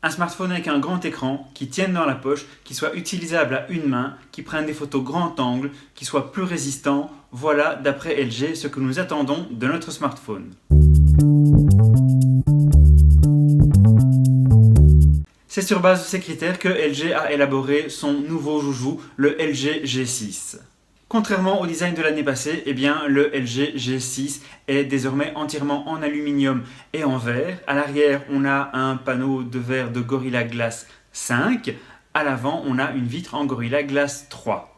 Un smartphone avec un grand écran, qui tienne dans la poche, qui soit utilisable à une main, qui prenne des photos grand angle, qui soit plus résistant, voilà d'après LG ce que nous attendons de notre smartphone. C'est sur base de ces critères que LG a élaboré son nouveau joujou, le LG G6. Contrairement au design de l'année passée, le LG G6 est désormais entièrement en aluminium et en verre. À l'arrière, on a un panneau de verre de Gorilla Glass 5. À l'avant, on a une vitre en Gorilla Glass 3.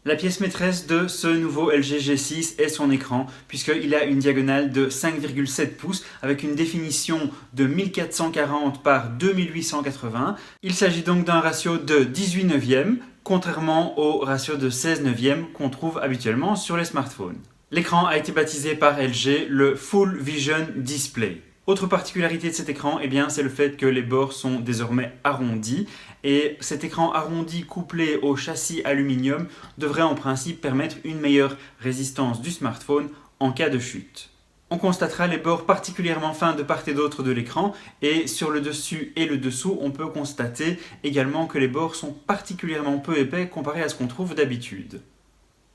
La pièce maîtresse de ce nouveau LG G6 est son écran, puisqu'il a une diagonale de 5,7 pouces avec une définition de 1440 par 2880. Il s'agit donc d'un ratio de 18 neuvième, contrairement au ratio de 16 neuvième qu'on trouve habituellement sur les smartphones. L'écran a été baptisé par LG le Full Vision Display. Autre particularité de cet écran, c'est le fait que les bords sont désormais arrondis et cet écran arrondi couplé au châssis aluminium devrait en principe permettre une meilleure résistance du smartphone en cas de chute. On constatera les bords particulièrement fins de part et d'autre de l'écran et sur le dessus et le dessous, on peut constater également que les bords sont particulièrement peu épais comparé à ce qu'on trouve d'habitude.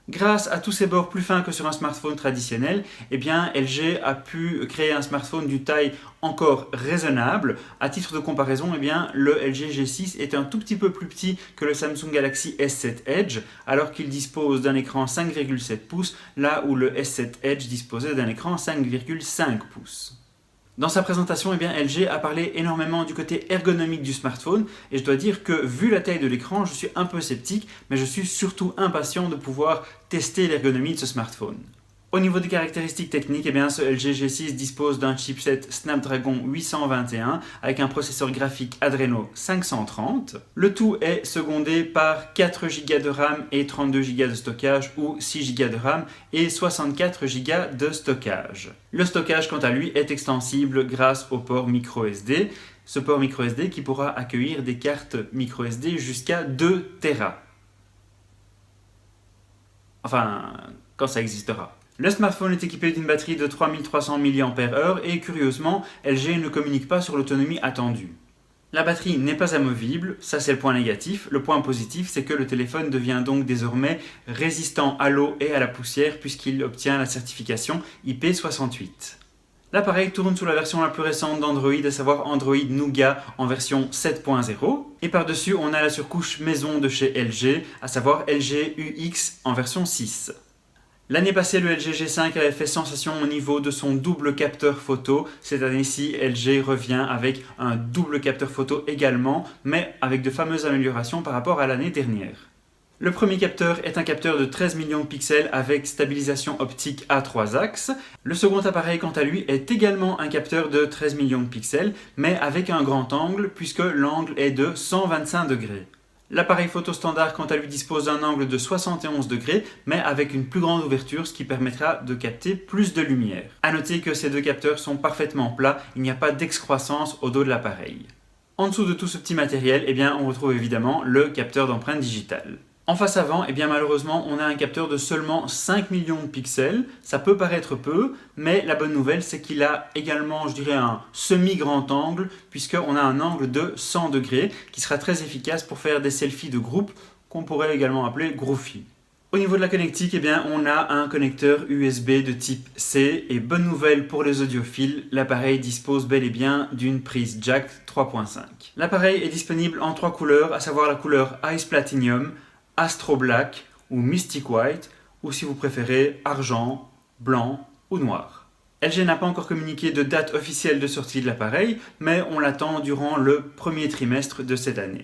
Grâce à tous ces bords plus fins que sur un smartphone traditionnel, LG a pu créer un smartphone d'une taille encore raisonnable. À titre de comparaison, le LG G6 est un tout petit peu plus petit que le Samsung Galaxy S7 Edge, alors qu'il dispose d'un écran 5,7 pouces, là où le S7 Edge disposait d'un écran 5,5 pouces. Dans sa présentation, LG a parlé énormément du côté ergonomique du smartphone et je dois dire que vu la taille de l'écran, je suis un peu sceptique, mais je suis surtout impatient de pouvoir tester l'ergonomie de ce smartphone. Au niveau des caractéristiques techniques, ce LG G6 dispose d'un chipset Snapdragon 821 avec un processeur graphique Adreno 530. Le tout est secondé par 4 Go de RAM et 32 Go de stockage ou 6 Go de RAM et 64 Go de stockage. Le stockage, quant à lui, est extensible grâce au port microSD. Ce port microSD qui pourra accueillir des cartes microSD jusqu'à 2 Tera. Enfin, quand ça existera. Le smartphone est équipé d'une batterie de 3300 mAh et curieusement, LG ne communique pas sur l'autonomie attendue. La batterie n'est pas amovible, ça c'est le point négatif. Le point positif, c'est que le téléphone devient donc désormais résistant à l'eau et à la poussière puisqu'il obtient la certification IP68. L'appareil tourne sous la version la plus récente d'Android, à savoir Android Nougat en version 7.0. Et par-dessus, on a la surcouche maison de chez LG, à savoir LG UX en version 6. L'année passée, le LG G5 avait fait sensation au niveau de son double capteur photo. Cette année-ci, LG revient avec un double capteur photo également, mais avec de fameuses améliorations par rapport à l'année dernière. Le premier capteur est un capteur de 13 millions de pixels avec stabilisation optique à 3 axes. Le second appareil, quant à lui, est également un capteur de 13 millions de pixels, mais avec un grand angle puisque l'angle est de 125 degrés. L'appareil photo standard, quant à lui, dispose d'un angle de 71 degrés, mais avec une plus grande ouverture, ce qui permettra de capter plus de lumière. A noter que ces deux capteurs sont parfaitement plats, il n'y a pas d'excroissance au dos de l'appareil. En dessous de tout ce petit matériel, on retrouve évidemment le capteur d'empreinte digitale. En face avant, malheureusement, on a un capteur de seulement 5 millions de pixels. Ça peut paraître peu, mais la bonne nouvelle, c'est qu'il a également, un semi-grand angle, puisqu'on a un angle de 100 degrés, qui sera très efficace pour faire des selfies de groupe, qu'on pourrait également appeler groupie. Au niveau de la connectique, on a un connecteur USB de type C, et bonne nouvelle pour les audiophiles, l'appareil dispose bel et bien d'une prise jack 3.5. L'appareil est disponible en 3 couleurs, à savoir la couleur Ice Platinum, Astro Black ou Mystic White, ou si vous préférez argent, blanc ou noir. LG n'a pas encore communiqué de date officielle de sortie de l'appareil, mais on l'attend durant le premier trimestre de cette année.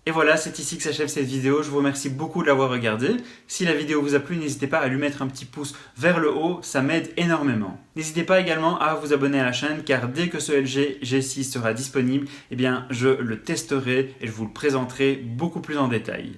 Et voilà, c'est ici que s'achève cette vidéo. Je vous remercie beaucoup de l'avoir regardée. Si la vidéo vous a plu, n'hésitez pas à lui mettre un petit pouce vers le haut, ça m'aide énormément. N'hésitez pas également à vous abonner à la chaîne, car dès que ce LG G6 sera disponible, je le testerai et je vous le présenterai beaucoup plus en détail.